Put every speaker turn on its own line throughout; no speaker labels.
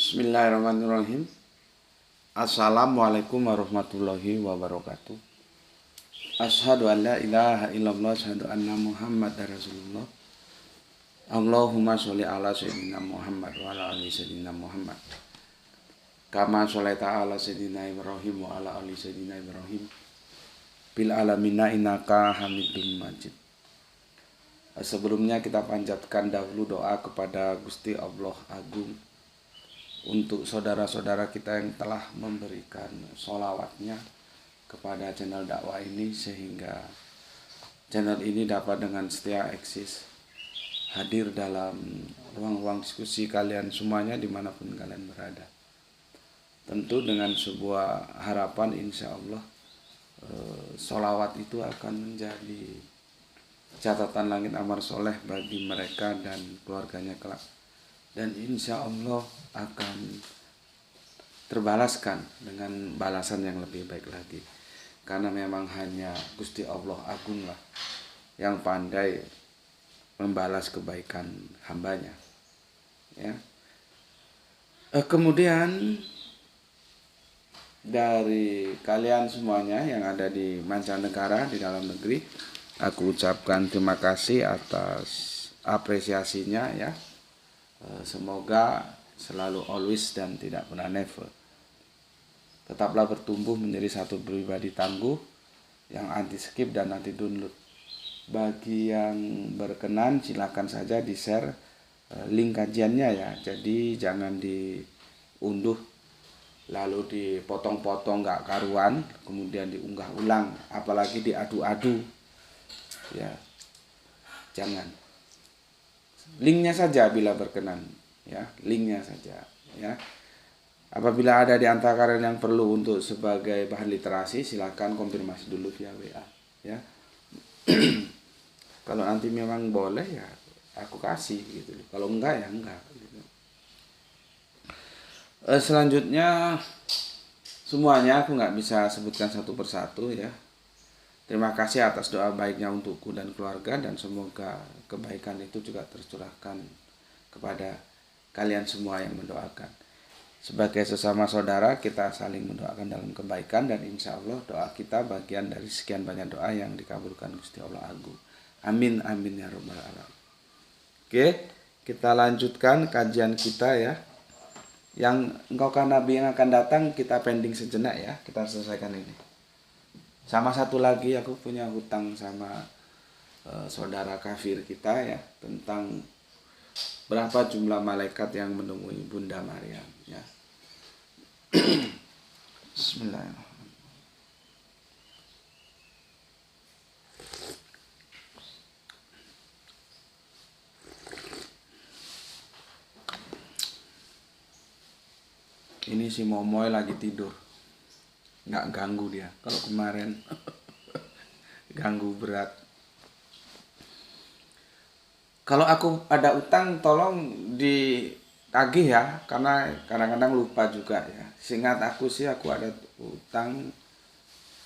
Bismillahirrahmanirrahim. Assalamualaikum warahmatullahi wabarakatuh. Asyhadu an la ilaha illallah, asyhadu anna Muhammadar Rasulullah. Allahumma sholli ala sayyidina Muhammad wa ala ali sayyidina Muhammad. Kama sholaita ala sayyidina Ibrahim wa ala ali sayyidina Ibrahim. Bil alamina innaka Hamidum Majid. Sebelumnya kita panjatkan dahulu doa kepada Gusti Allah Agung untuk saudara-saudara kita yang telah memberikan sholawatnya kepada channel dakwah ini, sehingga channel ini dapat dengan setia eksis hadir dalam ruang-ruang diskusi kalian semuanya dimanapun kalian berada. Tentu dengan sebuah harapan, insya Allah sholawat itu akan menjadi catatan langit amal soleh bagi mereka dan keluarganya kelak, dan insya Allah akan terbalaskan dengan balasan yang lebih baik lagi, karena memang hanya Gusti Allah Agung lah yang pandai membalas kebaikan hambanya, ya. Kemudian dari kalian semuanya yang ada di mancanegara, di dalam negeri, aku ucapkan terima kasih atas apresiasinya, ya. Semoga selalu always dan tidak pernah never. Tetaplah bertumbuh menjadi satu pribadi tangguh yang anti skip dan anti download. Bagi yang berkenan silakan saja di share link kajiannya, ya. Jadi jangan diunduh lalu dipotong-potong gak karuan kemudian diunggah ulang, apalagi diadu-adu, ya. Jangan. Linknya saja bila berkenan, ya, linknya saja, ya. Apabila ada di antara kalian yang perlu untuk sebagai bahan literasi, silakan konfirmasi dulu via WA, ya. Kalau nanti memang boleh, ya aku kasih gitu. Kalau enggak, ya enggak gitu. Selanjutnya semuanya aku nggak bisa sebutkan satu persatu, ya. Terima kasih atas doa baiknya untukku dan keluarga, dan semoga kebaikan itu juga tercurahkan kepada kalian semua yang mendoakan. Sebagai sesama saudara, kita saling mendoakan dalam kebaikan, dan insya Allah doa kita bagian dari sekian banyak doa yang dikabulkan Gusti Allah Agung. Amin, amin ya rabbal alamin. Oke, kita lanjutkan kajian kita, ya. Yang engkaukah Nabi yang akan datang kita pending sejenak, ya. Kita selesaikan ini. Sama satu lagi, aku punya hutang sama saudara kafir kita, ya, tentang berapa jumlah malaikat yang menemui Bunda Maryam, ya. Bismillahirrahmanirrahim. Ini si Momoy lagi tidur, nggak ganggu dia. Kalau kemarin ganggu berat. Kalau aku ada utang tolong ditagih, ya, karena kadang-kadang lupa juga, ya. Seingat aku sih aku ada utang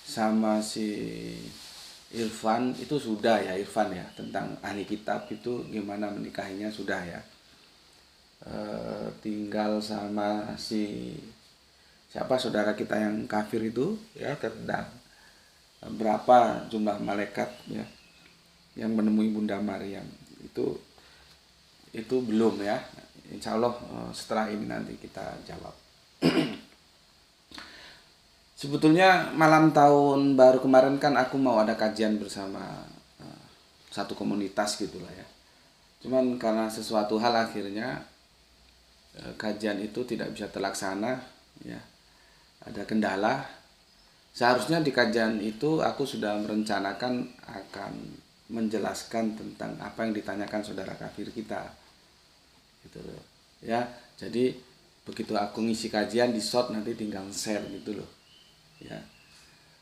sama si Irfan, itu sudah, ya, Irfan, ya, tentang ahli kitab itu gimana menikahinya sudah, ya. Tinggal sama si siapa saudara kita yang kafir itu, ya, tentang berapa jumlah malaikat, ya, yang menemui Bunda Maryam itu belum, ya. Insya Allah setelah ini nanti kita jawab. Sebetulnya malam tahun baru kemarin kan aku mau ada kajian bersama satu komunitas gitulah, ya. Cuman karena sesuatu hal akhirnya kajian itu tidak bisa terlaksana, ya. Ada kendala. Seharusnya di kajian itu aku sudah merencanakan akan menjelaskan tentang apa yang ditanyakan saudara kafir kita, gitu loh, ya. Jadi begitu aku ngisi kajian di short nanti tinggal share gitu loh, ya.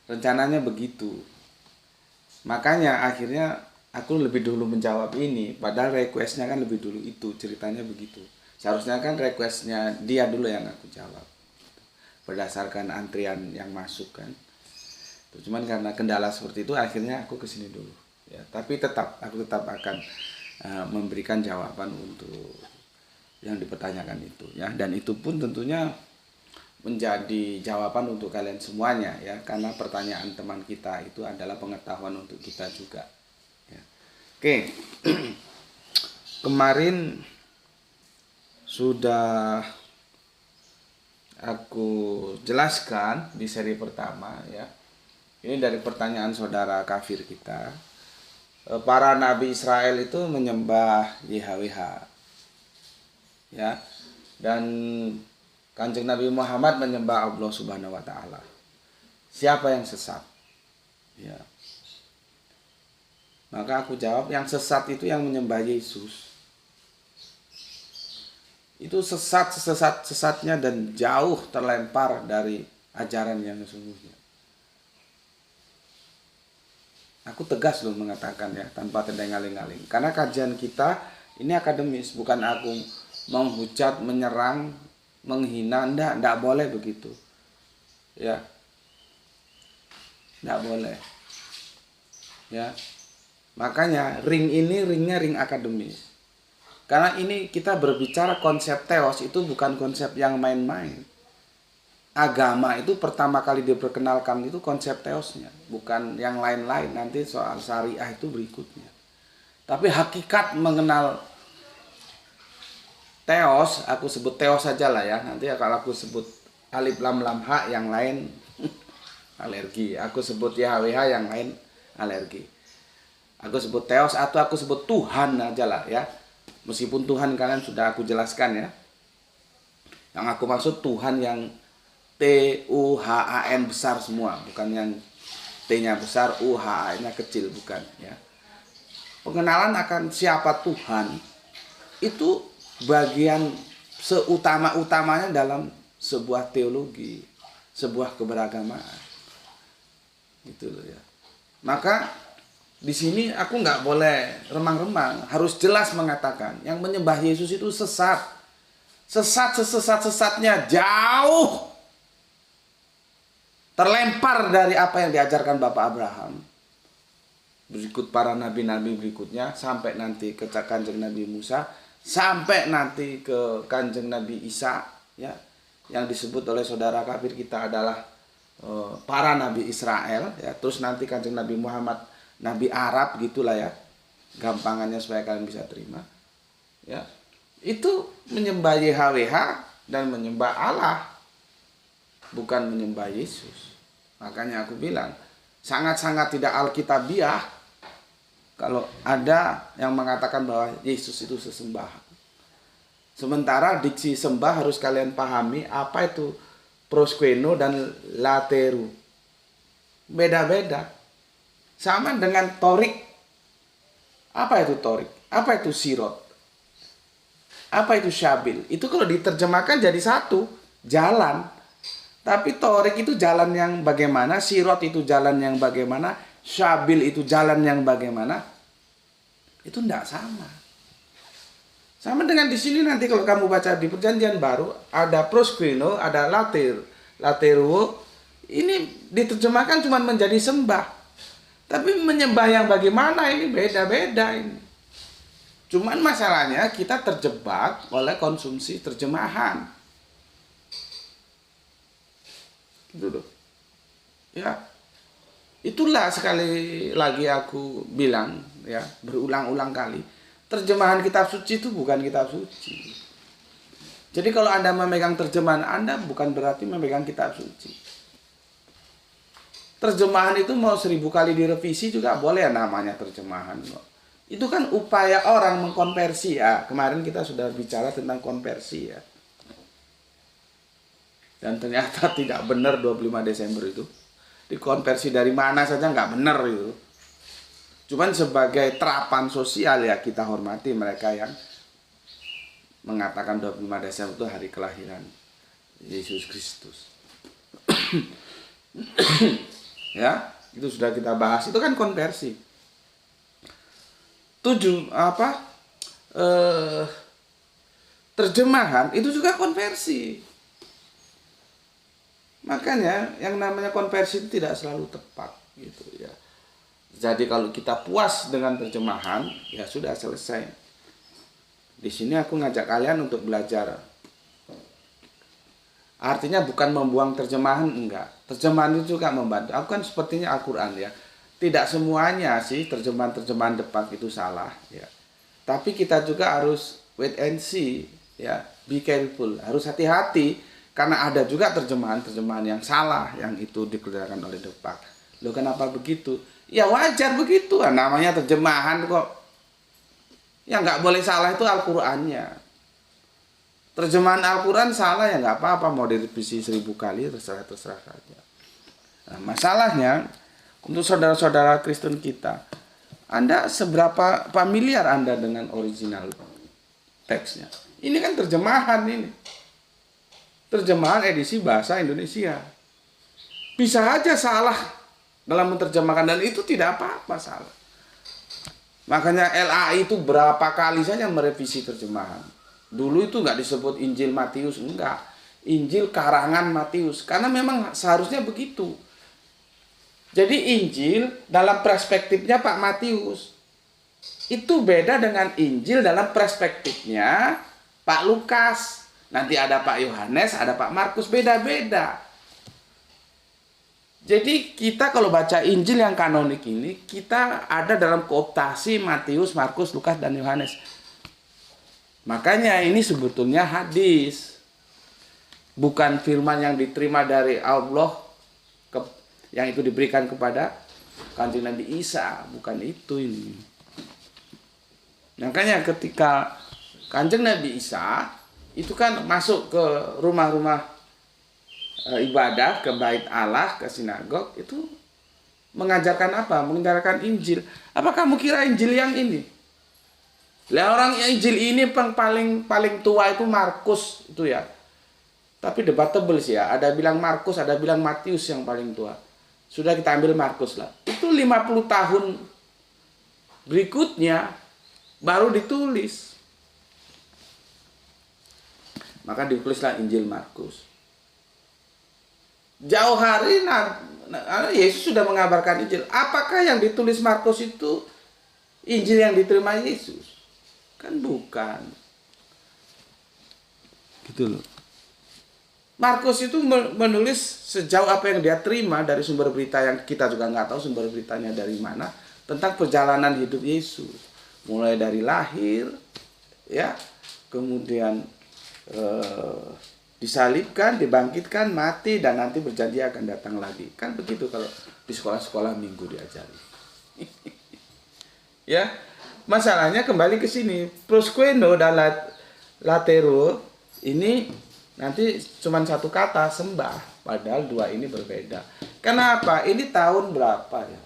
Rencananya begitu. Makanya akhirnya aku lebih dulu menjawab ini, padahal requestnya kan lebih dulu, itu ceritanya begitu. Seharusnya kan requestnya dia dulu yang aku jawab berdasarkan antrian yang masuk kan. Cuman karena kendala seperti itu akhirnya aku kesini dulu, ya. Tapi aku tetap akan memberikan jawaban untuk yang dipertanyakan itu ya, dan itu pun tentunya menjadi jawaban untuk kalian semuanya ya, karena pertanyaan teman kita itu adalah pengetahuan untuk kita juga ya. Oke. Kemarin sudah aku jelaskan di seri pertama ya. Ini dari pertanyaan saudara kafir kita. Para nabi Israel itu menyembah YHWH. Ya. Dan Kanjeng Nabi Muhammad menyembah Allah Subhanahu wa taala. Siapa yang sesat? Ya. Maka aku jawab, yang sesat itu yang menyembah Yesus. Itu sesatnya dan jauh terlempar dari ajaran yang sesungguhnya. Aku tegas loh mengatakan ya, tanpa tendang-aling-aling. Karena kajian kita ini akademis, bukan aku menghujat, menyerang, menghina. Enggak boleh begitu. Ya. Enggak boleh. Ya. Makanya ringnya ring akademis. Karena ini kita berbicara konsep teos, itu bukan konsep yang main-main. Agama itu pertama kali diperkenalkan itu konsep teosnya, bukan yang lain-lain. Nanti soal syariah itu berikutnya. Tapi hakikat mengenal teos, aku sebut teos saja lah ya. Nanti kalau aku sebut alif lam lam ha yang lain alergi. Aku sebut YHWH yang lain alergi. Aku sebut teos atau aku sebut Tuhan aja lah ya. Meskipun Tuhan kalian sudah aku jelaskan ya. Yang aku maksud Tuhan yang Tuhan besar semua, bukan yang T-nya besar, UHA-nya kecil, bukan ya. Pengenalan akan siapa Tuhan itu bagian seutama-utamanya dalam sebuah teologi, sebuah keberagamaan. Gitu loh ya. Maka di sini aku nggak boleh remang-remang, harus jelas mengatakan yang menyembah Yesus itu sesat. Sesat-sesat-sesatnya jauh terlempar dari apa yang diajarkan Bapak Abraham. Berikut para nabi-nabi berikutnya, sampai nanti ke Kanjeng Nabi Musa, sampai nanti ke Kanjeng Nabi Isa ya, yang disebut oleh saudara kafir kita adalah para nabi Israel ya. Terus nanti Kanjeng Nabi Muhammad nabi Arab, gitulah ya, gampangannya supaya kalian bisa terima ya. Itu menyembah YHWH dan menyembah Allah, bukan menyembah Yesus. Makanya aku bilang sangat-sangat tidak alkitabiah kalau ada yang mengatakan bahwa Yesus itu sesembahan. Sementara diksi sembah harus kalian pahami apa itu proskweno dan lateru. Beda-beda. Sama dengan torik. Apa itu torik? Apa itu sirot? Apa itu syabil? Itu kalau diterjemahkan jadi satu, jalan. Tapi torik itu jalan yang bagaimana, sirot itu jalan yang bagaimana, syabil itu jalan yang bagaimana. Itu tidak sama. Sama dengan di sini nanti kalau kamu baca di Perjanjian Baru ada proskweno, ada lateru. Ini diterjemahkan cuma menjadi sembah. Tapi menyembah yang bagaimana ini beda-beda ini. Cuman masalahnya kita terjebak oleh konsumsi terjemahan. Gitu. Ya. Itulah sekali lagi aku bilang ya, berulang-ulang kali. Terjemahan kitab suci itu bukan kitab suci. Jadi kalau Anda memegang terjemahan Anda bukan berarti memegang kitab suci. Terjemahan itu mau 1000 kali direvisi juga boleh namanya terjemahan. Itu kan upaya orang mengkonversi ya. Kemarin kita sudah bicara tentang konversi ya. Dan ternyata tidak benar 25 Desember itu. Dikonversi dari mana saja nggak benar itu. Cuman sebagai terapan sosial ya kita hormati mereka yang mengatakan 25 Desember itu hari kelahiran Yesus Kristus. Ya, itu sudah kita bahas. Itu kan konversi. Terjemahan itu juga konversi. Makanya yang namanya konversi itu tidak selalu tepat gitu ya. Jadi kalau kita puas dengan terjemahan ya sudah selesai. Di sini aku ngajak kalian untuk belajar. Artinya bukan membuang terjemahan, enggak. Terjemahan itu juga membantu. Aku kan sepertinya Al-Quran ya. Tidak semuanya sih terjemahan-terjemahan depan itu salah ya. Tapi kita juga harus wait and see ya. Be careful, harus hati-hati karena ada juga terjemahan-terjemahan yang salah yang itu dikerjakan oleh depan. Loh kenapa begitu? Ya wajar begitu, namanya terjemahan kok. Yang nggak boleh salah itu Al-Qur'annya. Terjemahan Al-Quran salah ya nggak apa-apa, mau direvisi 1000 kali terserah saja. Nah, masalahnya untuk saudara-saudara Kristen kita, Anda seberapa familiar Anda dengan original teksnya? Ini kan terjemahan ini. Terjemahan edisi bahasa Indonesia. Bisa aja salah dalam menerjemahkan dan itu tidak apa-apa salah. Makanya LAI itu berapa kali saja merevisi terjemahan. Dulu itu nggak disebut Injil Matius, enggak. Injil karangan Matius. Karena memang seharusnya begitu. Jadi Injil dalam perspektifnya Pak Matius. Itu beda dengan Injil dalam perspektifnya Pak Lukas. Nanti ada Pak Yohanes, ada Pak Markus, beda-beda. Jadi kita kalau baca Injil yang kanonik ini, kita ada dalam kooptasi Matius, Markus, Lukas, dan Yohanes. Makanya ini sebetulnya hadis. Bukan firman yang diterima dari Allah yang itu diberikan kepada Kanjeng Nabi Isa. Bukan itu ini. Makanya ketika Kanjeng Nabi Isa itu kan masuk ke rumah-rumah ibadah, ke bait Allah, ke sinagog, itu mengajarkan apa? Mengajarkan Injil. Apa kamu kira Injil yang ini? Lah orang Injil ini paling tua itu Markus itu ya. Tapi debatable sih ya. Ada bilang Markus, ada bilang Matius yang paling tua. Sudah kita ambil Markus lah. Itu 50 tahun berikutnya baru ditulis. Maka ditulislah Injil Markus. Jauh hari Yesus sudah mengabarkan Injil. Apakah yang ditulis Markus itu Injil yang diterima Yesus? Kan bukan. Gitu loh. Markus itu menulis sejauh apa yang dia terima dari sumber berita yang kita juga nggak tahu sumber beritanya dari mana, tentang perjalanan hidup Yesus. Mulai dari lahir, ya, kemudian disalibkan, dibangkitkan, mati, dan nanti berjanji akan datang lagi. Kan begitu kalau di sekolah-sekolah minggu diajari. Ya, masalahnya kembali ke sini. Prosqueno dan latero ini nanti cuma satu kata, sembah. Padahal dua ini berbeda. Kenapa? Ini tahun berapa ya?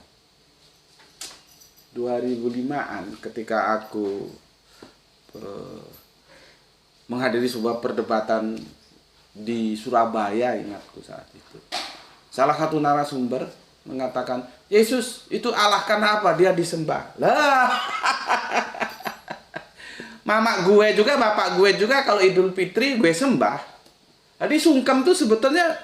2005-an ketika aku menghadiri sebuah perdebatan di Surabaya, ingatku saat itu. Salah satu narasumber mengatakan, Yesus itu Allah karena apa? Dia disembah. Lah. Mama gue juga, bapak gue juga kalau Idul Fitri gue sembah. Jadi sungkem itu sebetulnya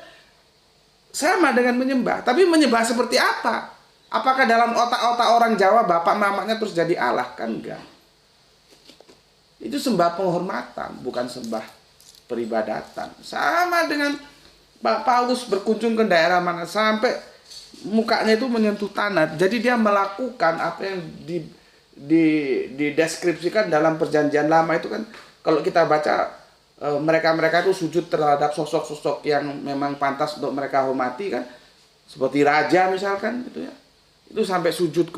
sama dengan menyembah. Tapi menyembah seperti apa? Apakah dalam otak-otak orang Jawa bapak mamanya terus jadi Allah? Kan enggak. Itu sembah penghormatan, bukan sembah peribadatan. Sama dengan Pak Paulus berkunjung ke daerah mana sampai mukanya itu menyentuh tanah. Jadi dia melakukan apa yang dideskripsikan dalam perjanjian lama itu kan. Kalau kita baca mereka-mereka itu sujud terhadap sosok-sosok yang memang pantas untuk mereka hormati kan. Seperti raja misalkan gitu ya. Itu sampai sujud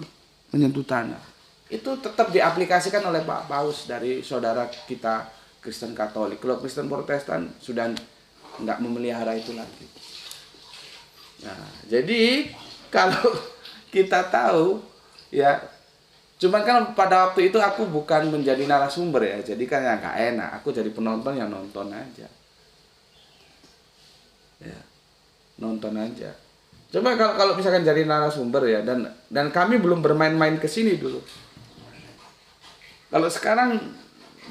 menyentuh tanah. Itu tetap diaplikasikan oleh Pak Paus dari saudara kita Kristen Katolik. Kalau Kristen Protestan sudah nggak memelihara itu lagi. Nah, jadi kalau kita tahu ya, cuman kan pada waktu itu aku bukan menjadi narasumber ya, jadi kan ya nggak enak. Aku jadi penonton yang nonton aja. Ya, nonton aja. Coba kalau misalkan jadi narasumber ya, dan kami belum bermain-main ke sini dulu. Kalau sekarang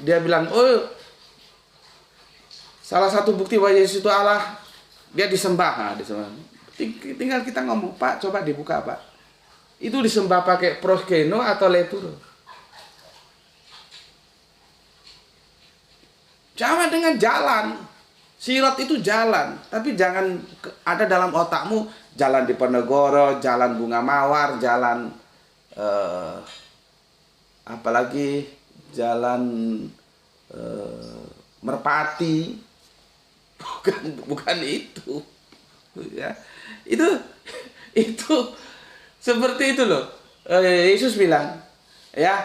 dia bilang, oh salah satu bukti bahwa Yesus itu Allah, dia disembah. Nah, disembah. Tinggal kita ngomong, Pak, coba dibuka, Pak. Itu disembah pakai proskeno atau leturo? Sama dengan jalan. Sirat itu jalan, tapi jangan ada dalam otakmu jalan Diponegoro, jalan Bunga Mawar, jalan apalagi jalan Merpati. Bukan itu. Ya. Itu seperti itu loh. Yesus bilang, ya.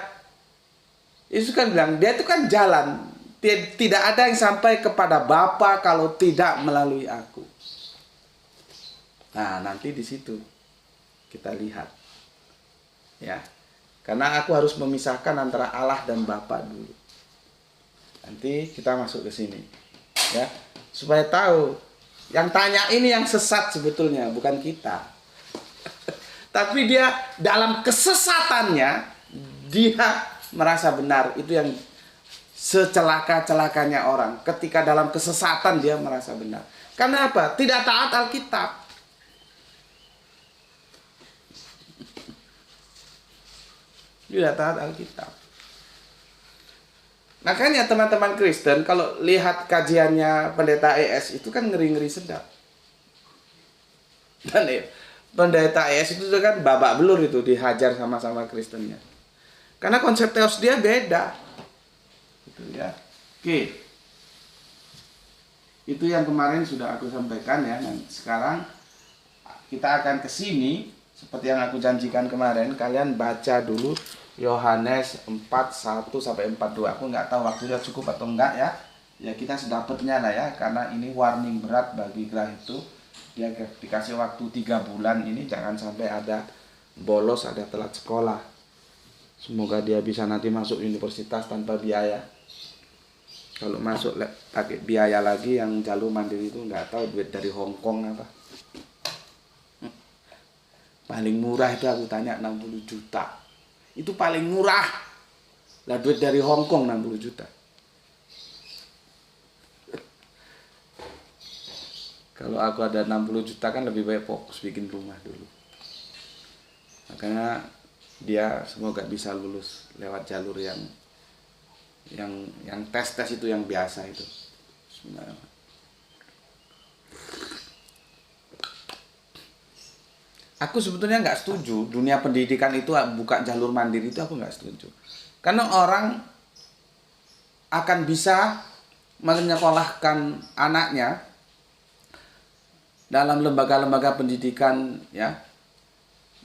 Yesus kan bilang, dia itu kan jalan. Tidak ada yang sampai kepada Bapa kalau tidak melalui aku. Nah, nanti di situ kita lihat. Ya. Karena aku harus memisahkan antara Allah dan Bapa dulu. Nanti kita masuk ke sini. Ya. Supaya tahu, yang tanya ini yang sesat sebetulnya, bukan kita. Tapi dia dalam kesesatannya, dia merasa benar. Itu yang secelaka-celakanya orang. Ketika dalam kesesatan dia merasa benar. Karena apa? Tidak taat Alkitab. Tidak taat Alkitab. Makanya teman-teman Kristen kalau lihat kajiannya pendeta ES itu kan ngeri-ngeri sedap. Dan pendeta ES itu kan babak belur itu dihajar sama-sama Kristennya. Karena konsep teos dia beda. Ya. Oke. Itu yang kemarin sudah aku sampaikan ya. Nah, sekarang kita akan ke sini seperti yang aku janjikan kemarin. Kalian baca dulu Yohanes 4:1 sampai 4:2. Aku nggak tahu waktunya cukup atau enggak ya. Ya kita sedapatnya lah ya, karena ini warning berat bagi Gerah itu. Dia dikasih waktu 3 bulan ini, jangan sampai ada bolos, ada telat sekolah. Semoga dia bisa nanti masuk universitas tanpa biaya. Kalau masuk pakai biaya lagi yang jalur mandiri itu nggak tahu duit dari Hong Kong apa. Paling murah itu aku tanya 60 juta. Itu paling murah. Lah duit dari Hong Kong 60 juta. Kalau aku ada 60 juta kan lebih baik fokus bikin rumah dulu. Makanya dia semoga bisa lulus lewat jalur yang tes itu yang biasa itu. Bismillahirrahmanirrahim. Aku sebetulnya nggak setuju dunia pendidikan itu buka jalur mandiri, itu aku nggak setuju. Karena orang akan bisa menyekolahkan anaknya dalam lembaga-lembaga pendidikan ya.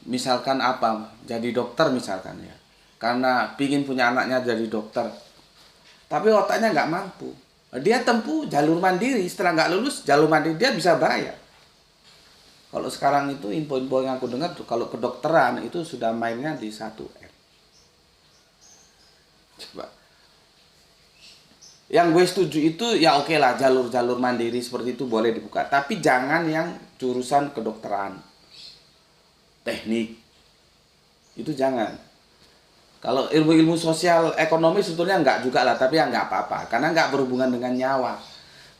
Misalkan apa? Jadi dokter misalkan ya. Karena pingin punya anaknya jadi dokter. Tapi otaknya nggak mampu. Dia tempuh jalur mandiri. Setelah nggak lulus jalur mandiri, dia bisa bayar. Kalau sekarang itu info-info yang aku dengar, kalau kedokteran itu sudah mainnya di 1M. Coba. Yang gue setuju itu ya oke lah, jalur-jalur mandiri seperti itu boleh dibuka. Tapi jangan yang jurusan kedokteran, teknik. Itu jangan. Kalau ilmu-ilmu sosial ekonomi sebetulnya enggak juga lah, tapi ya enggak apa-apa. Karena enggak berhubungan dengan nyawa.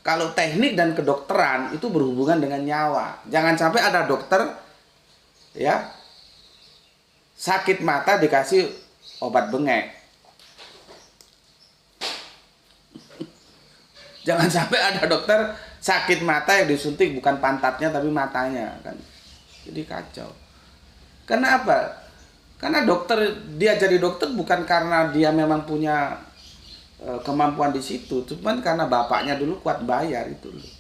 Kalau teknik dan kedokteran itu berhubungan dengan nyawa. Jangan sampai ada dokter ya sakit mata dikasih obat bengek. Jangan sampai ada dokter sakit mata yang disuntik bukan pantatnya tapi matanya kan. Jadi kacau. Karena apa? Karena dokter, dia jadi dokter bukan karena dia memang punya kemampuan di situ, cuman karena bapaknya dulu kuat bayar itu loh.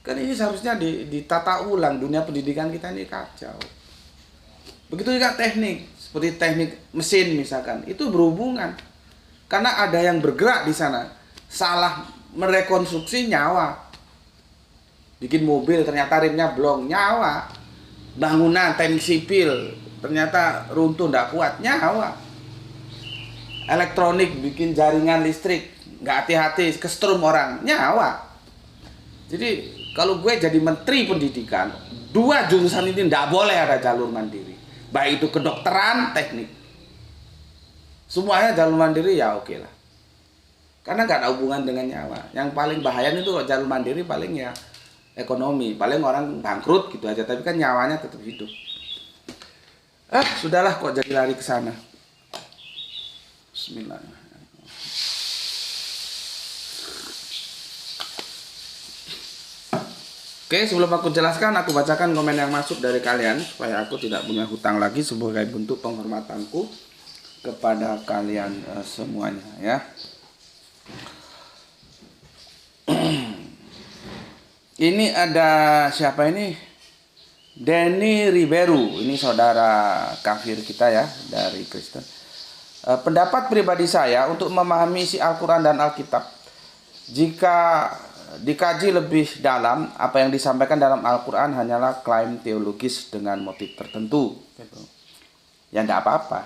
Kan ini seharusnya ditata ulang, dunia pendidikan kita ini kacau. Begitu juga teknik, seperti teknik mesin misalkan, itu berhubungan. Karena ada yang bergerak di sana, salah merekonstruksi nyawa. Bikin mobil ternyata remnya blong, nyawa. Bangunan teknik sipil ternyata runtuh, nggak kuat, nyawa. Elektronik bikin jaringan listrik, nggak hati-hati kesetrum orang, nyawa. Jadi kalau gue jadi menteri pendidikan, 2 jurusan ini nggak boleh ada jalur mandiri, baik itu kedokteran, teknik, semuanya jalur mandiri ya oke lah. Karena nggak ada hubungan dengan nyawa. Yang paling bahaya itu jalur mandiri paling ya ekonomi, paling orang bangkrut gitu aja, tapi kan nyawanya tetap hidup. Sudahlah kok jadi lari ke sana. Bismillahirrahmanirrahim. Oke, sebelum aku jelaskan, aku bacakan komen yang masuk dari kalian supaya aku tidak punya hutang lagi sebagai bentuk penghormatanku kepada kalian semuanya ya. Ini ada siapa ini? Denny Riberu, ini saudara kafir kita ya dari Kristen. Pendapat pribadi saya untuk memahami isi Al-Quran dan Alkitab, jika dikaji lebih dalam, apa yang disampaikan dalam Al-Quran hanyalah klaim teologis dengan motif tertentu. Ya tidak apa-apa,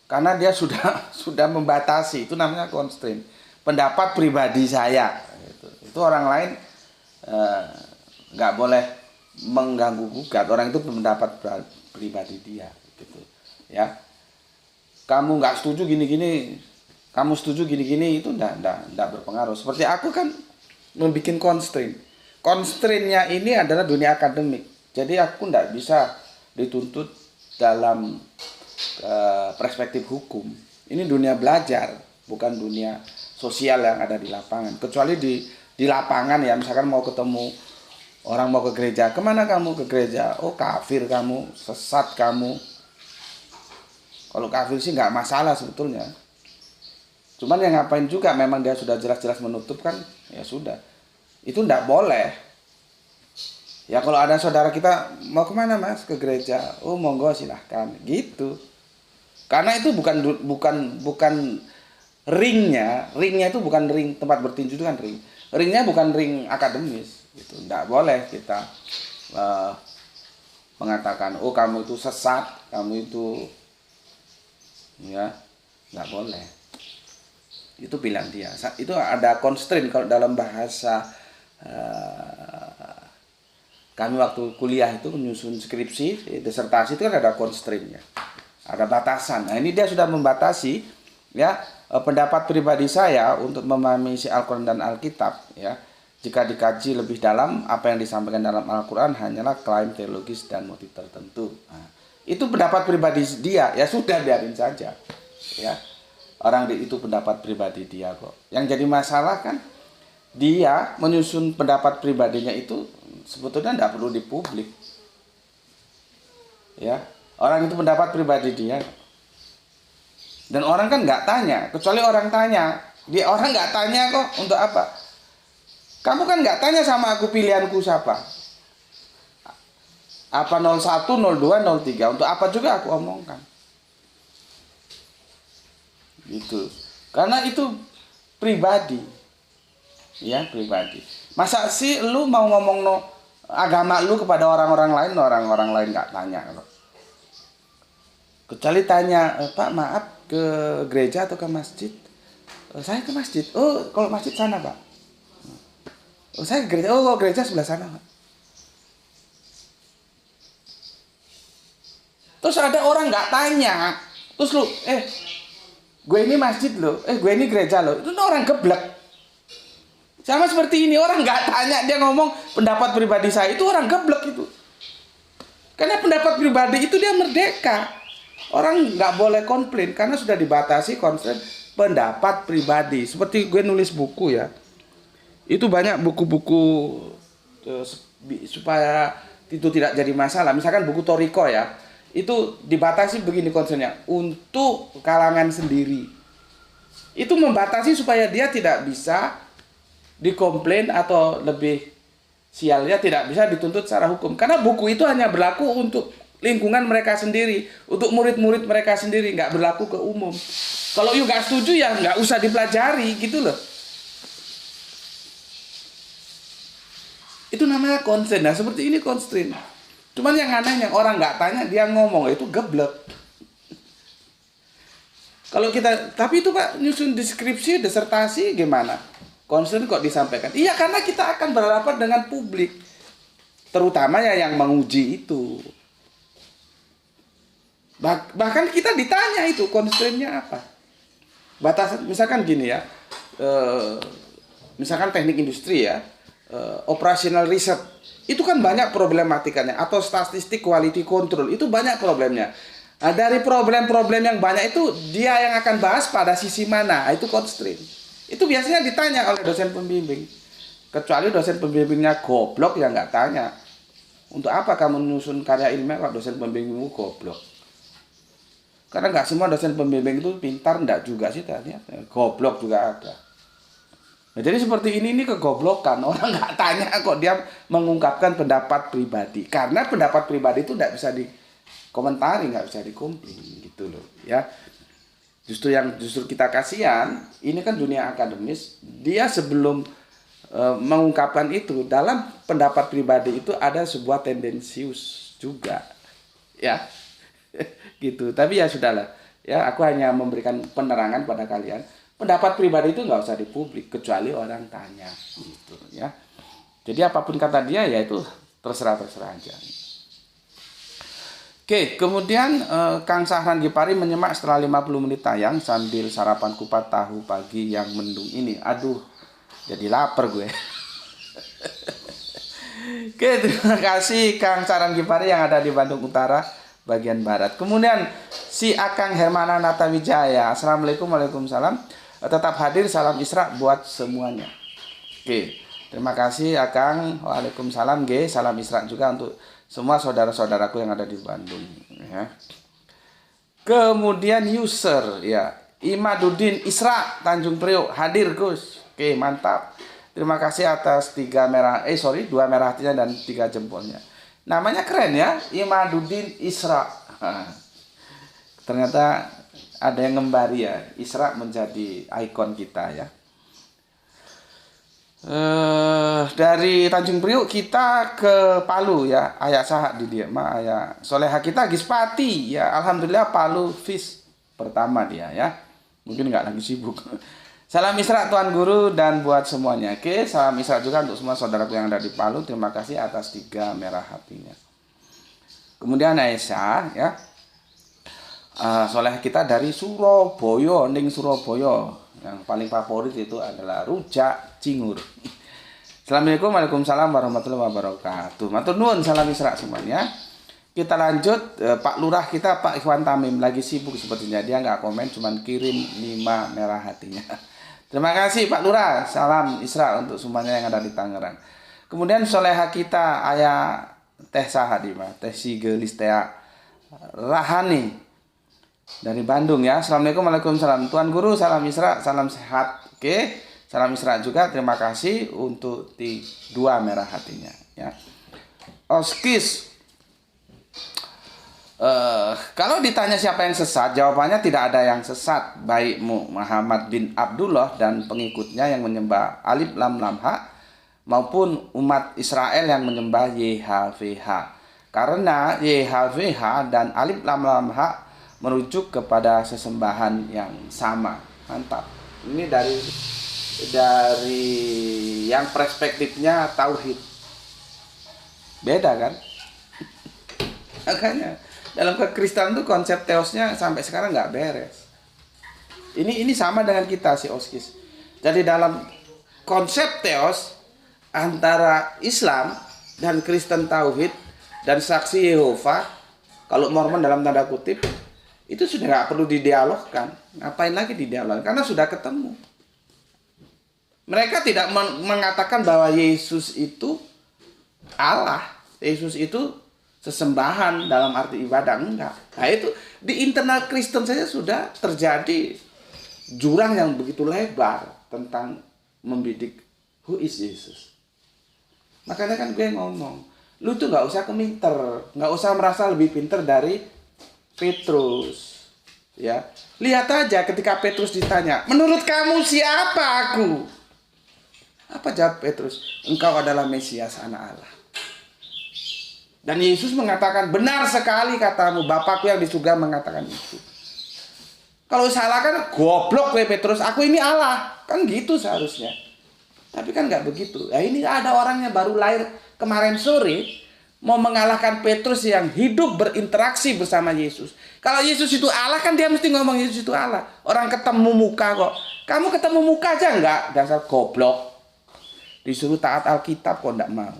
karena dia sudah membatasi, itu namanya constraint. Pendapat pribadi saya, itu orang lain nggak boleh mengganggu gugat. Orang itu pendapat pribadi dia, gitu ya. Kamu nggak setuju gini-gini, kamu setuju gini-gini, itu nggak berpengaruh. Seperti aku kan membuat constraint. Constraintnya ini adalah dunia akademik. Jadi aku nggak bisa dituntut dalam perspektif hukum. Ini dunia belajar, bukan dunia sosial yang ada di lapangan. Kecuali di lapangan ya, misalkan mau ketemu orang mau ke gereja, kemana kamu ke gereja? Oh kafir kamu, sesat kamu. Kalau kafir sih nggak masalah sebetulnya. Cuman yang ngapain juga, memang dia sudah jelas-jelas menutup kan, ya sudah. Itu nggak boleh. Ya kalau ada saudara kita, mau kemana mas? Ke gereja. Oh monggo silahkan. Gitu. Karena itu bukan ringnya. Ringnya itu bukan ring tempat bertinju, itu kan ring. Ringnya bukan ring akademis. Gitu. Nggak boleh kita mengatakan, oh kamu itu sesat, kamu itu ya nggak boleh. Itu pilihan dia. Itu ada constraint. Kalau dalam bahasa kami waktu kuliah itu menyusun skripsi, disertasi, itu kan ada constraintnya, ada batasan. Nah ini dia sudah membatasi ya pendapat pribadi saya untuk memahami isi Al-Quran dan Alkitab ya. Jika dikaji lebih dalam, apa yang disampaikan dalam Al-Quran hanyalah klaim teologis dan motif tertentu. Nah, itu pendapat pribadi dia, ya sudah biarin saja ya. Orang itu pendapat pribadi dia kok. Yang jadi masalah kan dia menyusun pendapat pribadinya itu sebetulnya tidak perlu di publik ya. Orang itu pendapat pribadi dia, dan orang kan nggak tanya. Kecuali orang tanya, dia orang nggak tanya kok. Untuk apa? Kamu kan nggak tanya sama aku pilihanku siapa, apa 01, 02, 03. Untuk apa juga aku omongkan gitu. Karena itu pribadi ya, pribadi. Masa sih lu mau ngomong agama lu kepada orang-orang lain nggak tanya loh. Kecuali tanya, Pak maaf ke gereja atau ke masjid? Saya ke masjid. Oh kalau masjid sana Pak. Oh saya ke gereja. Oh kalau gereja sebelah sana Pak. Terus ada orang nggak tanya, terus lu gue ini masjid loh, gue ini gereja loh. Itu orang geblek. Sama seperti ini, orang nggak tanya, dia ngomong pendapat pribadi saya, itu orang geblek itu. Karena pendapat pribadi itu dia merdeka. Orang nggak boleh komplain karena sudah dibatasi konsep pendapat pribadi. Seperti gue nulis buku ya, itu banyak buku-buku supaya itu tidak jadi masalah. Misalkan buku Toriko ya, itu dibatasi begini konsepnya, untuk kalangan sendiri. Itu membatasi supaya dia tidak bisa dikomplain, atau lebih sialnya tidak bisa dituntut secara hukum. Karena buku itu hanya berlaku untuk lingkungan mereka sendiri, untuk murid-murid mereka sendiri, nggak berlaku ke umum. Kalau you nggak setuju ya nggak usah dipelajari gitu loh. Itu namanya constraint. Nah seperti ini constraint. Cuman yang anehnya orang nggak tanya, dia ngomong, itu geblek. Kalau kita, tapi itu Pak nyusun deskripsi, disertasi gimana? Concern kok disampaikan? Iya karena kita akan berhadapan dengan publik, terutama ya yang menguji itu. Bahkan kita ditanya itu constraint-nya apa? Batasan, misalkan gini ya, misalkan teknik industri ya, operational research. Itu kan banyak problematikanya, atau statistik quality control, itu banyak problemnya. Nah, dari problem-problem yang banyak itu dia yang akan bahas pada sisi mana, itu constraint. Itu biasanya ditanya oleh dosen pembimbing. Kecuali dosen pembimbingnya goblok ya nggak tanya. Untuk apa kamu menyusun karya ilmiah kalau dosen pembimbingmu goblok? Karena nggak semua dosen pembimbing itu pintar, nggak juga sih tanya. Goblok juga ada. Nah, jadi seperti ini kegoblokan. Orang nggak tanya kok dia mengungkapkan pendapat pribadi. Karena pendapat pribadi itu nggak bisa dikomentari, nggak bisa dikomplain gitu loh ya. Justru kita kasihan, ini kan dunia akademis, dia sebelum mengungkapkan itu dalam pendapat pribadi itu ada sebuah tendensius juga ya. Gitu. Tapi ya sudahlah ya, aku hanya memberikan penerangan pada kalian. Pendapat pribadi itu nggak usah dipublik kecuali orang tanya gitu ya. Jadi apapun kata dia ya itu terserah aja. Oke, kemudian Kang Sahran Gipari menyemak setelah 50 menit tayang sambil sarapan kupat tahu pagi yang mendung ini. Aduh, jadi lapar gue. Oke, terima kasih Kang Sahran Gipari yang ada di Bandung Utara bagian barat. Kemudian si Akang Hermana Natawijaya. Assalamualaikum, waalaikumsalam. Tetap hadir, salam Isra buat semuanya. Oke, terima kasih Akang. Waalaikumsalam, salam Isra juga untuk semua saudara-saudaraku yang ada di Bandung ya. Kemudian user ya, Imaduddin Isra Tanjung Priok hadir Gus. Oke, mantap. Terima kasih atas 2 merah hatinya dan 3 jempolnya. Namanya keren ya, Imaduddin Isra. Ternyata ada yang ngembari ya, Isra menjadi ikon kita ya. Dari Tanjung Priok kita ke Palu ya, ayah sahak di dia mah ayah soleha kita Gispati ya, alhamdulillah Palu fish pertama dia ya, mungkin nggak lagi sibuk. Salam Isra Tuan Guru dan buat semuanya. Oke, salam Isra juga untuk semua saudaraku yang ada di Palu. Terima kasih atas 3 merah hatinya. Kemudian Aisyah ya, soleha kita dari Surabaya, Ning Surabaya. Yang paling favorit itu adalah rujak cingur. Assalamualaikum, waalaikumsalam warahmatullahi wabarakatuh. Matur nuwun, salam Isra semuanya. Kita lanjut, Pak Lurah kita Pak Ikhwan Tamim lagi sibuk sepertinya, dia nggak komen, cuman kirim 5 merah hatinya. Terima kasih Pak Lurah, salam Isra untuk semuanya yang ada di Tangerang. Kemudian soleha kita ayah Teh Sahadimah, Teh Sigelistea Rahani dari Bandung ya. Assalamualaikum, waalaikumsalam. Tuan Guru, salam Isra, salam sehat. Oke, salam Isra juga. Terima kasih untuk 2 merah hatinya ya. Oskis, kalau ditanya siapa yang sesat, jawabannya tidak ada yang sesat. Baik Muhammad bin Abdullah dan pengikutnya yang menyembah Alif Lam Lam Ha, maupun umat Israel yang menyembah YHWH. Karena YHWH dan Alif Lam Lam Ha merujuk kepada sesembahan yang sama. Mantap. Ini dari yang perspektifnya tauhid. Beda kan? Makanya dalam kekristenan itu konsep teosnya sampai sekarang nggak beres. Ini sama dengan kita si Oskis. Jadi dalam konsep teos antara Islam dan Kristen tauhid dan saksi Yehova, kalau Mormon dalam tanda kutip, itu sudah nggak perlu didialogkan. Ngapain lagi didialogkan? Karena sudah ketemu. Mereka tidak mengatakan bahwa Yesus itu Allah. Yesus itu sesembahan dalam arti ibadah. Enggak. Nah itu di internal Kristen saja sudah terjadi jurang yang begitu lebar tentang membidik who is Jesus. Makanya kan gue ngomong, lu tuh nggak usah keminter, nggak usah merasa lebih pinter dari Petrus, ya. Lihat aja ketika Petrus ditanya, menurut kamu siapa aku? Apa jawab Petrus? Engkau adalah Mesias, anak Allah. Dan Yesus mengatakan, benar sekali katamu, Bapakku yang di surga mengatakan itu. Kalau salah kan goblok gue Petrus, aku ini Allah. Kan gitu seharusnya. Tapi kan nggak begitu. Nah, ini ada orang yang baru lahir kemarin sore, mau mengalahkan Petrus yang hidup berinteraksi bersama Yesus. Kalau Yesus itu Allah kan dia mesti ngomong Yesus itu Allah. Orang ketemu muka kok. Kamu ketemu muka aja enggak? Dasar goblok. Disuruh taat Alkitab kok enggak mau.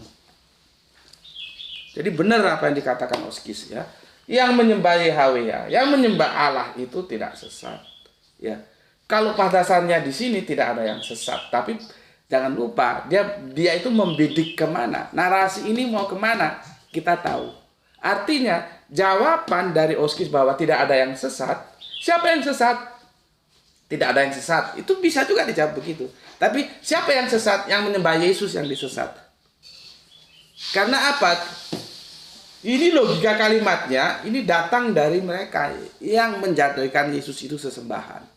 Jadi benar apa yang dikatakan Oskis ya. Yang menyembah YHWH, yang menyembah Allah itu tidak sesat. Ya. Kalau pada dasarnya di sini tidak ada yang sesat, tapi Jangan lupa, dia itu membidik kemana. Narasi ini mau kemana, kita tahu. Artinya, jawaban dari Oskis bahwa tidak ada yang sesat. Siapa yang sesat? Tidak ada yang sesat. Itu bisa juga dijawab begitu. Tapi siapa yang sesat? Yang menyembah Yesus yang disesat. Karena apa? Ini logika kalimatnya, ini datang dari mereka yang menjadikan Yesus itu sesembahan.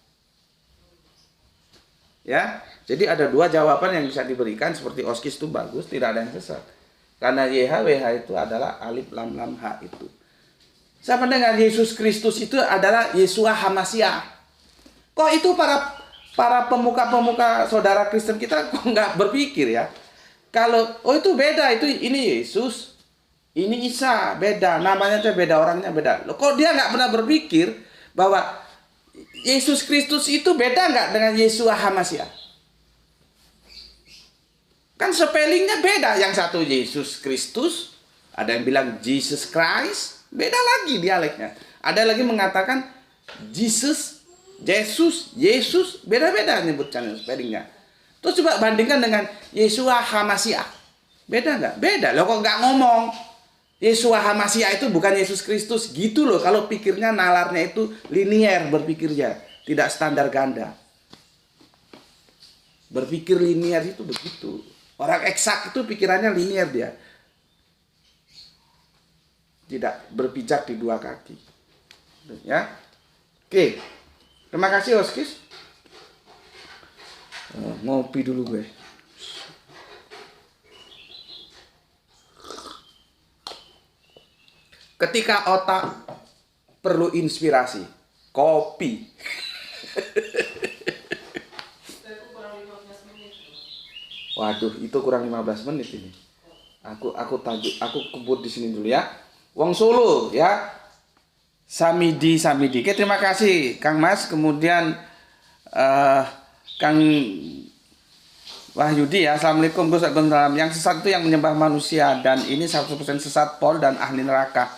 Ya, jadi ada dua jawaban yang bisa diberikan seperti Oskis itu bagus, tidak ada yang sesat. Karena YHWH itu adalah alif lam lam ha itu. Sama dengan Yesus Kristus itu adalah Yeshua HaMashiach. Kok itu para pemuka-pemuka saudara Kristen kita kok nggak berpikir ya? Kalau itu beda, ini Yesus, ini Isa, beda, namanya aja beda, orangnya beda. Loh, kok dia nggak pernah berpikir bahwa Yesus Kristus itu beda nggak dengan Yeshua HaMashiach? Kan spellingnya beda. Yang satu Yesus Kristus, ada yang bilang Jesus Christ, beda lagi dialeknya. Ada lagi mengatakan Jesus, Yesus, beda-beda nyebutkan spellingnya. Terus coba bandingkan dengan Yeshua HaMashiach. Beda nggak? Beda. Loh kok nggak ngomong Yeshua HaMashiach itu bukan Yesus Kristus, gitu loh. Kalau pikirnya nalarnya itu linier berpikirnya, tidak standar ganda. Berpikir linier itu begitu. Orang eksak itu pikirannya linier dia. Tidak berpijak di dua kaki. Ya. Oke. Terima kasih Oskis. Ngopi dulu gue. Ketika otak perlu inspirasi, kopi. Waduh, itu kurang 15 menit ini. Aku kebut di sini dulu ya. Wong Solo ya. Samidi. Oke, terima kasih Kang Mas. Kemudian Kang Wahyudi ya. Assalamualaikum Gus. Yang sesat itu yang menyembah manusia, dan ini 100% sesat, pol dan ahli neraka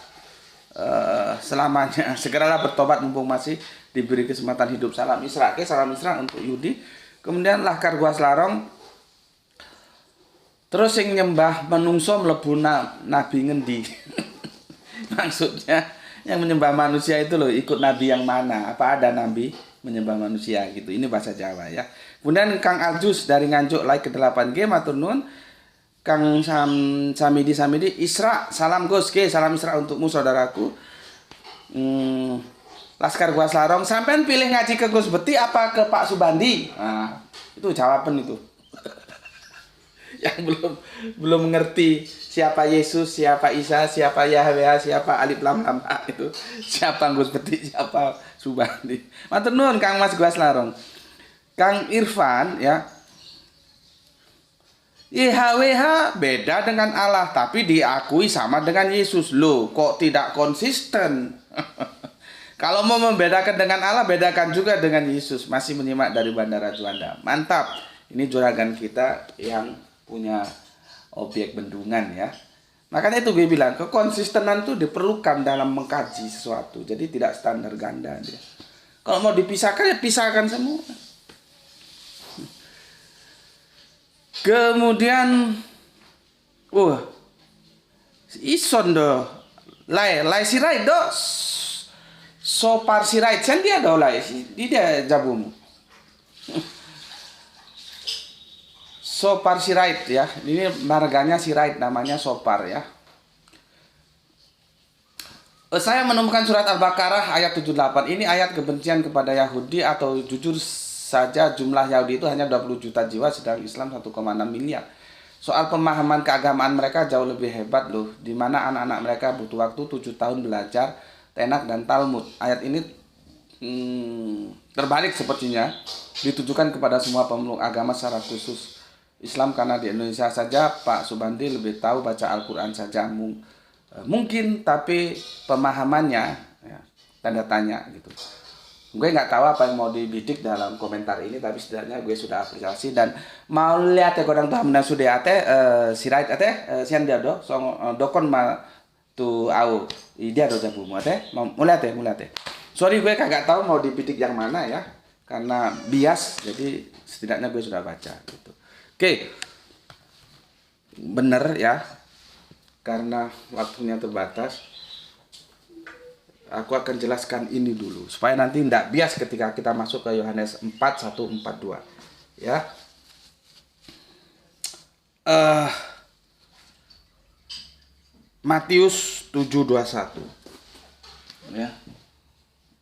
selamanya. Segeralah bertobat mumpung masih diberi kesempatan hidup. Salam Isra. Oke, salam Isra untuk Yudi. Kemudian Lahkar Gua Selarong. Terus yang nyembah menungso mlebu nabi ngendi? Maksudnya yang menyembah manusia itu loh, ikut nabi yang mana? Apa ada nabi menyembah manusia gitu? Ini bahasa Jawa ya. Kemudian Kang Aljus dari Nganjuk like ke 8G matur nuwun. Kang Samidi Isra, salam Gus, salam Isra untukmu saudaraku. Laskar Gua Selarong, sampean pilih ngaji ke Gus Beti apa ke Pak Subandi? Nah, itu jawaban itu. Yang belum mengerti siapa Yesus, siapa Isa, siapa Yahweh, siapa Alif Lam Lam itu, siapa Gus Beti, siapa Subandi. Matur nuwun Kang Mas Gua Selarong. Kang Irfan ya. YHWH beda dengan Allah tapi diakui sama dengan Yesus. Loh, kok tidak konsisten? Kalau mau membedakan dengan Allah, bedakan juga dengan Yesus. Masih menyimak dari Bandara Juanda. Mantap. Ini juragan kita yang punya objek bendungan ya. Makanya itu gue bilang, kekonsistenan itu diperlukan dalam mengkaji sesuatu. Jadi tidak standar ganda dia. Kalau mau dipisahkan, ya pisahkan semua. Kemudian ison do lai sirai do sopar sirai sen dia do lai dia jabum sopar sirait ya, ini marganya sirait, namanya sopar ya. Saya menemukan surat Al-Baqarah ayat 78. Ini ayat kebencian kepada Yahudi, atau jujur saja jumlah Yahudi itu hanya 20 juta jiwa, sedang Islam 1,6 miliar. Soal pemahaman keagamaan mereka jauh lebih hebat loh, di mana anak-anak mereka butuh waktu 7 tahun belajar Tenak dan Talmud. Ayat ini terbalik sepertinya, ditujukan kepada semua pemeluk agama secara khusus Islam, karena di Indonesia saja Pak Subandi lebih tahu baca Al-Quran saja mungkin, tapi pemahamannya ya, tanda tanya gitu. Gue nggak tahu apa yang mau dibidik dalam komentar ini, tapi setidaknya gue sudah apresiasi dan mau lihat ya kodang tuh mena sudah ate sirait ate sian dia do song dokon ma tu au dia do jabu mu ate mulai ate. Sorry gue kagak tahu mau dibidik yang mana ya, karena bias, jadi setidaknya gue sudah baca gitu. Oke. Bener ya. Karena waktunya terbatas. Aku akan jelaskan ini dulu supaya nanti tidak bias ketika kita masuk ke Yohanes 4:1-4:2 ya. Matius 7:21 ya.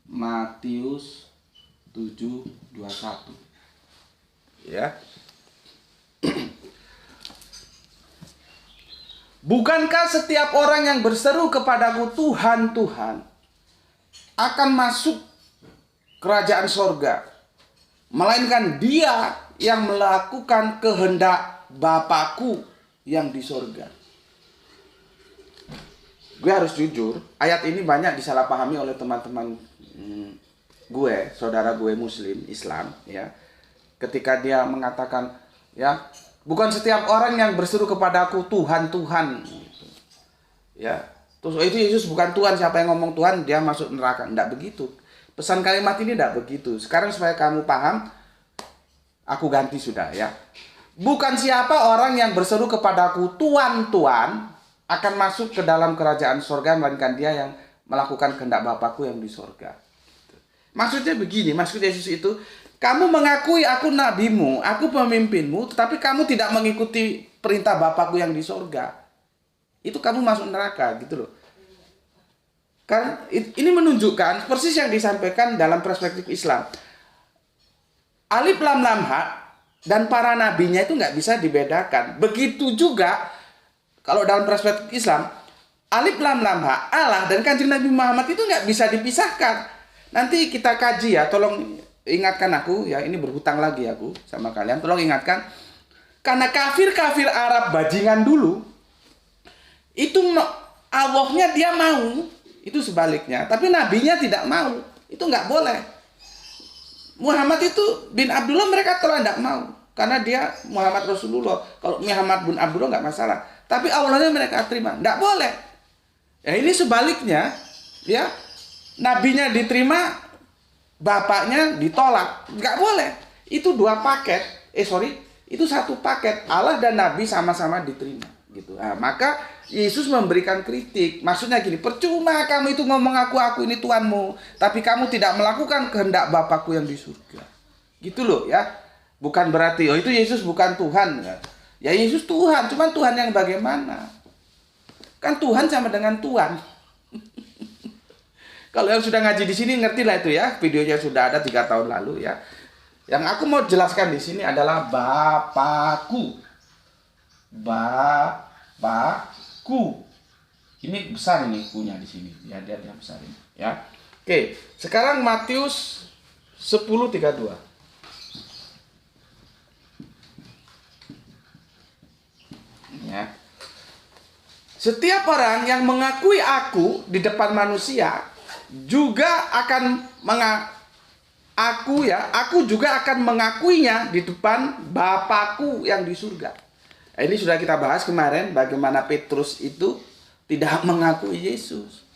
Matius 7:21 ya. Bukankah setiap orang yang berseru kepadaku Tuhan, Tuhan akan masuk kerajaan sorga, melainkan dia yang melakukan kehendak Bapakku yang di sorga. Gue harus jujur, ayat ini banyak disalahpahami oleh teman-teman gue, saudara gue Muslim, Islam ya. Ketika dia mengatakan ya, bukan setiap orang yang berseru kepadaku Tuhan, Tuhan gitu. Ya. Terus itu Yesus bukan Tuhan, siapa yang ngomong Tuhan dia masuk neraka. Tidak begitu. Pesan kalimat ini tidak begitu. Sekarang supaya kamu paham, aku ganti sudah ya. Bukan siapa orang yang berseru kepadaku Tuhan, Tuhan akan masuk ke dalam kerajaan sorga, melainkan dia yang melakukan kehendak Bapakku yang di sorga. Maksudnya begini, maksud Yesus itu, kamu mengakui aku nabimu, aku pemimpinmu, tetapi kamu tidak mengikuti perintah Bapakku yang di sorga. Itu kamu masuk neraka gitu loh. Karena ini menunjukkan persis yang disampaikan dalam perspektif Islam. Alif lam lam ha dan para nabinya itu nggak bisa dibedakan. Begitu juga kalau dalam perspektif Islam, alif lam lam ha Allah dan Kanjeng Nabi Muhammad itu nggak bisa dipisahkan. Nanti kita kaji ya, tolong ingatkan aku ya, ini berhutang lagi aku sama kalian. Tolong ingatkan, karena kafir-kafir Arab bajingan dulu itu Allahnya dia mau, itu sebaliknya. Tapi nabinya tidak mau, itu nggak boleh. Muhammad itu bin Abdullah mereka telah tidak mau, karena dia Muhammad Rasulullah. Kalau Muhammad bin Abdullah nggak masalah. Tapi Allahnya mereka terima, nggak boleh. Ya ini sebaliknya, ya nabinya diterima, bapaknya ditolak, nggak boleh. Itu dua paket, itu satu paket. Allah dan Nabi sama-sama diterima, gitu. Nah, maka Yesus memberikan kritik. Maksudnya gini, percuma kamu itu ngomong aku ini Tuhanmu, tapi kamu tidak melakukan kehendak Bapakku yang di surga. Gitu loh ya. Bukan berarti, itu Yesus bukan Tuhan. Ya Yesus Tuhan, cuman Tuhan yang bagaimana? Kan Tuhan sama dengan Tuhan. Kalau yang sudah ngaji di sini ngerti lah itu ya. Videonya sudah ada 3 tahun lalu ya. Yang aku mau jelaskan di sini adalah Bapakku. Bapakku. Ini besar ini punya di sini. Ya, dia besar ini, ya. Oke, sekarang Matius 10:32. Ya. Setiap orang yang mengakui aku di depan manusia juga akan aku juga akan mengakuinya di depan Bapakku yang di surga. Ini sudah kita bahas kemarin bagaimana Petrus itu tidak mengakui Yesus.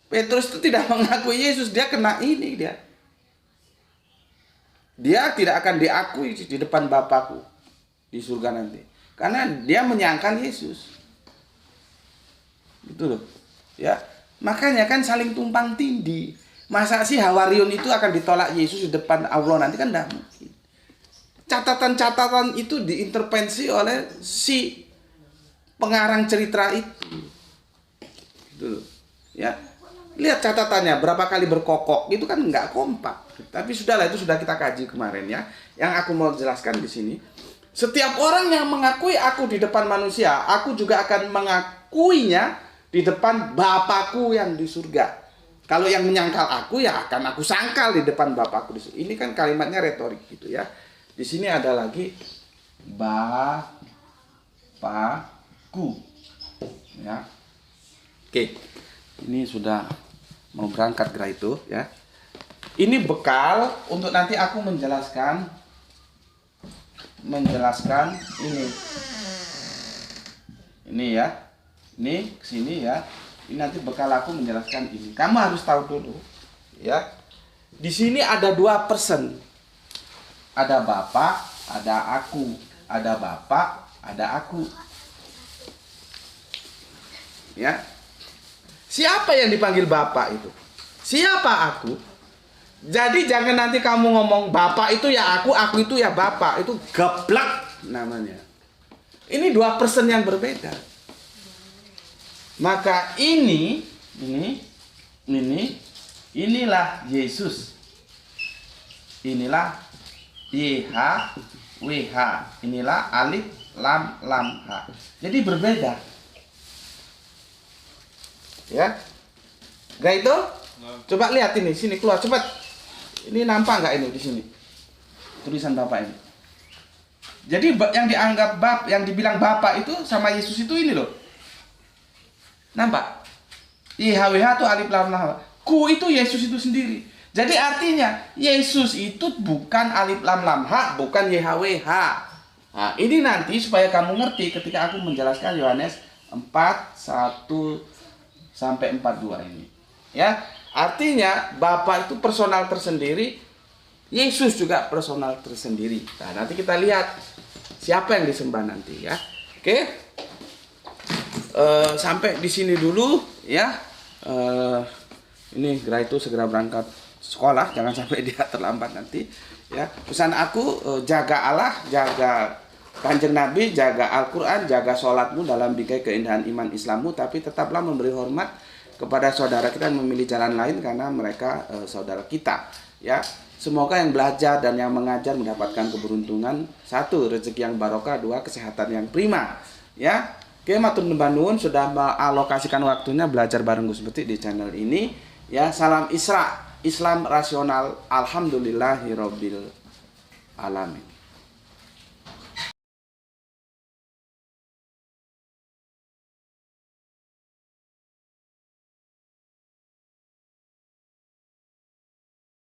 Petrus itu tidak mengakui Yesus, dia kena ini dia. Dia tidak akan diakui di depan Bapakku di surga nanti. Karena dia menyangkal Yesus. Gitu loh. Ya. Makanya kan saling tumpang tindih. Masa sih Hawarion itu akan ditolak Yesus di depan Allah nanti, kan tidak mungkin. Catatan-catatan itu diintervensi oleh si pengarang cerita itu. Gitu. Ya. Lihat catatannya berapa kali berkokok, itu kan nggak kompak. Tapi sudahlah, itu sudah kita kaji kemarin ya. Yang aku mau jelaskan di sini, setiap orang yang mengakui aku di depan manusia, aku juga akan mengakuinya di depan Bapakku yang di surga. Kalau yang menyangkal aku, ya akan aku sangkal di depan Bapakku di surga. Ini kan kalimatnya retorik gitu ya. Di sini ada lagi Bapakku. Ya. Oke. Ini sudah mau berangkat gerak itu ya. Ini bekal untuk nanti aku menjelaskan ini. Ini ya. Ini kesini ya. Ini nanti bekal aku menjelaskan ini. Kamu harus tahu dulu ya. Di sini ada 2 person. Ada Bapak, ada aku. ada Bapa, ada aku. Ya. Siapa yang dipanggil Bapa itu? Siapa aku? Jadi jangan nanti kamu ngomong Bapa itu ya aku itu ya Bapa. Itu geblak namanya. Ini dua person yang berbeda. Maka inilah Yesus. Inilah YHWH. Inilah alif lam H. Jadi berbeda. Ya. Enggak itu? Coba lihat ini, sini keluar cepat. Ini nampak enggak ini di sini? Tulisan Bapak ini. Jadi yang dianggap yang dibilang Bapak itu sama Yesus itu ini loh. Nampak? YHWH itu alif lam H. Ku itu Yesus itu sendiri. Jadi artinya Yesus itu bukan alif lam H, bukan YHWH. Nah, ini nanti supaya kamu ngerti ketika aku menjelaskan Yohanes 4:1 sampai 4:2 ini. Ya, artinya Bapa itu personal tersendiri, Yesus juga personal tersendiri. Nah, nanti kita lihat siapa yang disembah nanti ya. Oke. Sampai di sini dulu ya. Ini Gra itu segera berangkat sekolah, jangan sampai dia terlambat nanti ya. Pesan aku, jaga Allah, jaga Kanjeng Nabi, jaga Al-Quran, jaga sholatmu dalam bingkai keindahan iman Islammu, tapi tetaplah memberi hormat kepada saudara kita yang memilih jalan lain karena mereka saudara kita ya. Semoga yang belajar dan yang mengajar mendapatkan keberuntungan, 1 rezeki yang barokah, 2 kesehatan yang prima ya. Oke, matur nuwun sudah mengalokasikan waktunya belajar bareng Gus Betik di channel ini ya. Salam Isra, Islam rasional, alhamdulillahirabbil alamin.